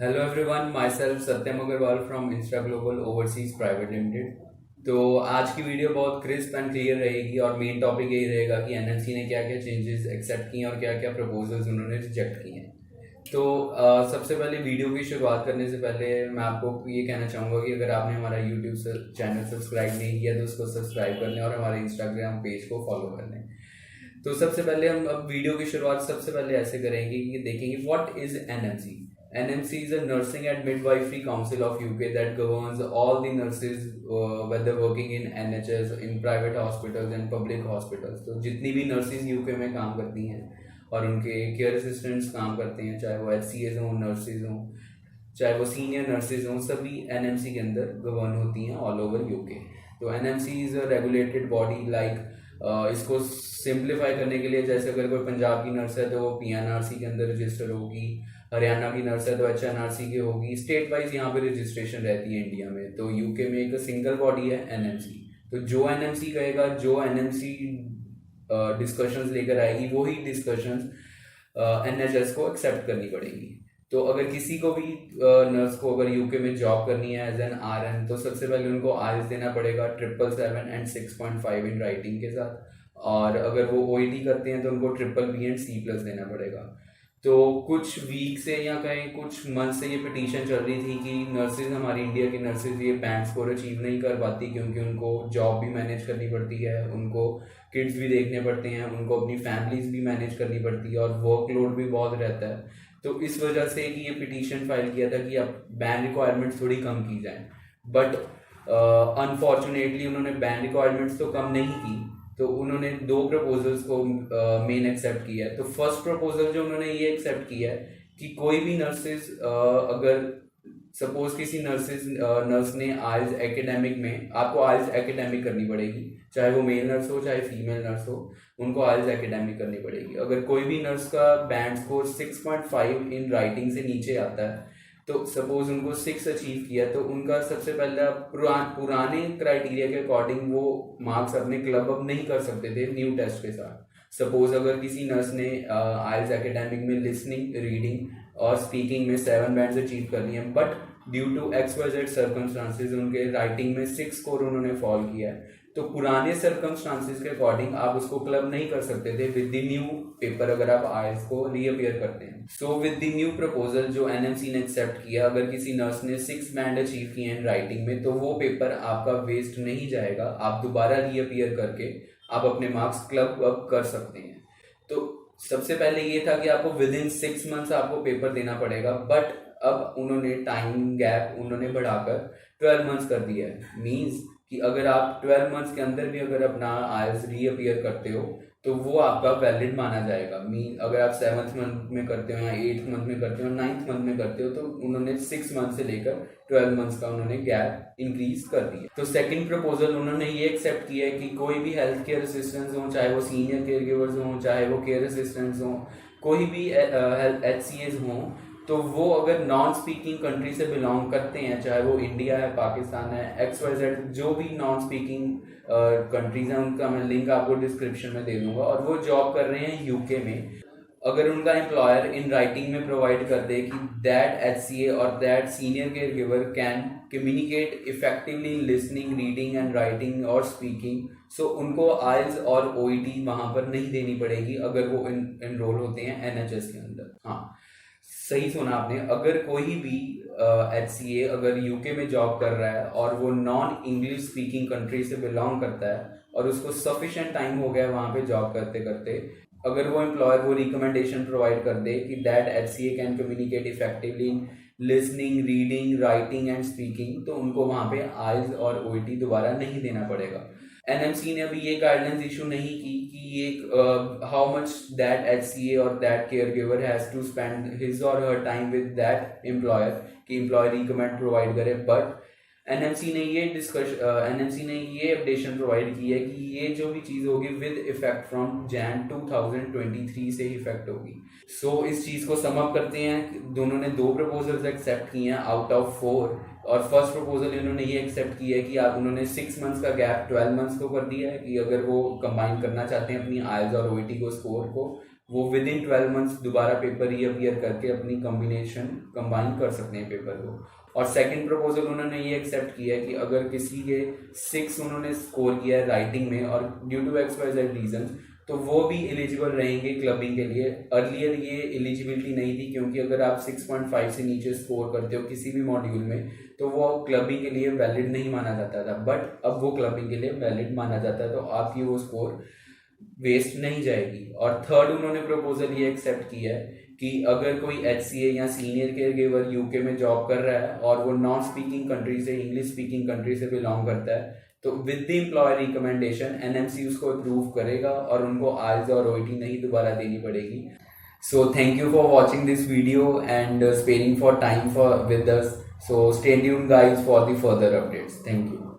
Hello everyone, myself Satyam Agrawal from Insta global overseas private limited. तो आज की video बहुत क्रिस्प एंड क्लियर रहेगी और मेन टॉपिक यही रहेगा कि एनएमसी ने क्या क्या चेंजेस एक्सेप्ट किए और क्या क्या प्रपोजल्स उन्होंने रिजेक्ट किए हैं। तो सबसे पहले वीडियो की शुरुआत करने से पहले मैं आपको ये कहना चाहूँगा कि अगर आपने हमारा यूट्यूब चैनल सब्सक्राइब नहीं किया तो उसको सब्सक्राइब कर लें और हमारे इंस्टाग्राम पेज को फॉलो कर लें। तो सबसे पहले हम अब वीडियो की शुरुआत सबसे पहले ऐसे करेंगे कि देखेंगे what is NMC. NMC is a nursing and midwifery council of UK that governs all the nurses whether working in NHS, in private hospitals and public hospitals। तो जितनी भी नर्सेज यूके में काम करती हैं और उनके केयर असिस्टेंट्स काम करते हैं, चाहे वो HCAs हों, नर्सेज हों, चाहे वो सीनियर नर्सेज हों, सभी NMC के अंदर गवर्न होती हैं ऑल ओवर यूके। तो NMC is a regulated body like इसको सिंप्लीफाई करने के लिए, जैसे अगर कोई पंजाब की नर्स है तो वो PNRC के अंदर रजिस्टर होगी, हरियाणा की नर्स है तो HNRC की होगी। स्टेट वाइज यहाँ पे रजिस्ट्रेशन रहती है इंडिया में। तो यूके में एक सिंगल बॉडी है NMC। तो जो NMC कहेगा, जो NMC डिस्कशंस लेकर आएगी, वही डिस्कशंस NHS को एक्सेप्ट करनी पड़ेगी। तो अगर किसी को भी नर्स को अगर यूके में जॉब करनी है एज एन RN, तो सबसे पहले उनको आइल्स देना पड़ेगा 777 एंड 6.5 इन राइटिंग के साथ। और अगर वो OET करते हैं तो उनको BBB एंड C+ देना पड़ेगा। तो कुछ वीक से या कहीं कुछ मंथ से ये पिटीशन चल रही थी कि नर्सेज, हमारी इंडिया की नर्सेज ये बैंड स्कोर अचीव नहीं कर पाती क्योंकि उनको जॉब भी मैनेज करनी पड़ती है, उनको किड्स भी देखने पड़ते हैं, उनको अपनी फैमिलीज भी मैनेज करनी पड़ती है और वर्कलोड भी बहुत रहता है। तो इस वजह से कि ये पिटीशन फाइल किया था कि अब बैन रिक्वायरमेंट्स थोड़ी कम की जाए। बट अनफॉर्चुनेटली उन्होंने बैन रिक्वायरमेंट्स तो कम नहीं की। तो उन्होंने दो प्रपोजल्स को मेन एक्सेप्ट किया है। तो फर्स्ट प्रपोजल जो उन्होंने ये एक्सेप्ट किया है कि कोई भी नर्सेज अगर सपोज किसी नर्स ने आइल्स एकेडमिक में, आपको आइल्स एकेडमिक करनी पड़ेगी, चाहे वो मेल नर्स हो चाहे फीमेल नर्स हो, उनको आइल्स एकेडमिक करनी पड़ेगी। अगर कोई भी नर्स का बैंड स्कोर 6.5 इन राइटिंग से नीचे आता है, तो सपोज उनको 6 अचीव किया, तो उनका सबसे पहला पुराने क्राइटेरिया के अकॉर्डिंग वो मार्क्स अपने क्लब अप नहीं कर सकते थे न्यू टेस्ट के साथ। सपोज अगर किसी नर्स ने आइल्स एकेडमिक में लिसनिंग, रीडिंग और स्पीकिंग में 7 बैंड्स अचीव कर लिए हैं, but due to XYZ circumstances उनके राइटिंग में 6 स्कोर उन्होंने फॉल किया है, तो पुराने सर्कमस्टांसिस के अकॉर्डिंग आप उसको क्लब नहीं कर सकते थे विद द न्यू पेपर अगर आप आइल्स को रीअपियर करते हैं। So with the new proposal जो NMC ने एक्सेप्ट किया, अगर किसी नर्स ने 6 बैंड अचीव किए हैं राइटिंग में, तो वो पेपर आपका वेस्ट नहीं जाएगा, आप दोबारा रीअपियर करके आप अपने मार्क्स क्लब अप कर सकते हैं। तो सबसे पहले ये था कि आपको विद इन 6 मंथ्स आपको पेपर देना पड़ेगा, बट अब उन्होंने टाइम गैप उन्होंने बढ़ाकर 12 मंथ्स कर दिया है। मीन्स कि अगर आप 12 मंथ्स के अंदर भी अगर अपना आइल्स रीअपियर करते हो तो वो आपका वैलिड माना जाएगा। मीन अगर आप 7th मंथ में करते हो या 8th मंथ में करते हो, 9th मंथ में करते हो, तो उन्होंने 6 मंथ से लेकर 12 मंथ्स का उन्होंने गैप इंक्रीज कर दिया। तो सेकंड प्रपोजल उन्होंने ये एक्सेप्ट किया है कि कोई भी हेल्थ केयर असिस्टेंट्स हो, चाहे वो सीनियर केयर गिवर्स हों, चाहे वो केयर असिस्टेंट्स हों, कोई भी HCAs हों, तो वो अगर नॉन स्पीकिंग कंट्री से बिलोंग करते हैं, चाहे वो इंडिया है, पाकिस्तान है, XYZ, जो भी नॉन स्पीकिंग कंट्रीज हैं, उनका मैं लिंक आपको डिस्क्रिप्शन में दे दूंगा, और वो जॉब कर रहे हैं यूके में, अगर उनका एम्प्लॉयर इन राइटिंग में प्रोवाइड कर दे कि that HCA or that senior care giver can communicate effectively in listening, reading and writing और स्पीकिंग, सो उनको आइल्स और OET वहां पर नहीं देनी पड़ेगी अगर वो एनरोल होते हैं NHS के अंदर। हाँ, सही सुना आपने। अगर कोई भी HCA अगर यूके में जॉब कर रहा है और वो नॉन इंग्लिश स्पीकिंग कंट्री से बिलोंग करता है और उसको सफिशिएंट टाइम हो गया वहां पे जॉब करते करते, अगर वो एम्प्लॉयर वो रिकमेंडेशन प्रोवाइड कर दे कि that HCA can communicate effectively in listening, reading, writing and speaking, तो उनको वहां पे आइल्स और OET दोबारा नहीं देना पड़ेगा। NMC ने अभी ये गाइडलाइंस इशू नहीं की कि ये how much that HCA or that caregiver has to spend his or her time with that employer कि एम्प्लॉयर रिकमेंड प्रोवाइड करे। बट NMC ने ये अपडेशन प्रोवाइड की है कि ये जो भी चीज़ होगी विद इफेक्ट फ्रॉम Jan 2023 से इफेक्ट होगी। सो इस चीज़ को सम अप करते हैं, दोनों ने 2 प्रपोजल्स एक्सेप्ट किए हैं आउट ऑफ 4, और फर्स्ट प्रपोजल इन्होंने ये एक्सेप्ट किया है कि आप उन्होंने 6 मंथ्स का गैप 12 मंथ्स को कर दिया है कि अगर वो कंबाइन करना चाहते हैं अपनी आइल्स और OET को स्कोर को, वो विद इन 12 मंथ्स दोबारा पेपर रीअपियर करके अपनी कॉम्बिनेशन कंबाइन कर सकते हैं पेपर को। और सेकंड प्रपोजल उन्होंने ये एक्सेप्ट किया है कि अगर किसी के 6 उन्होंने स्कोर किया है राइटिंग में और ड्यू टू XYZ रीजन, तो वो भी एलिजिबल रहेंगे क्लबिंग के लिए। अर्लियर ये एलिजिबिलिटी नहीं थी, क्योंकि अगर आप 6.5 से नीचे स्कोर करते हो किसी भी मॉड्यूल में तो वो क्लबिंग के लिए वैलिड नहीं माना जाता था, बट अब वो क्लबिंग के लिए वैलिड माना जाता है, तो आपकी वो स्कोर वेस्ट नहीं जाएगी। और थर्ड उन्होंने प्रपोजल ये एक्सेप्ट किया है कि अगर कोई HCA या सीनियर केयर गिवर यूके में जॉब कर रहा है और वो नॉन स्पीकिंग कंट्री से, इंग्लिश स्पीकिंग कंट्री से बिलोंग करता है, तो with the employer recommendation NMC उसको अप्रूव करेगा और उनको IELTS और OET नहीं दोबारा देनी पड़ेगी। So thank you for watching this video and sparing for time for with us. So stay tuned guys for the further updates. Thank you.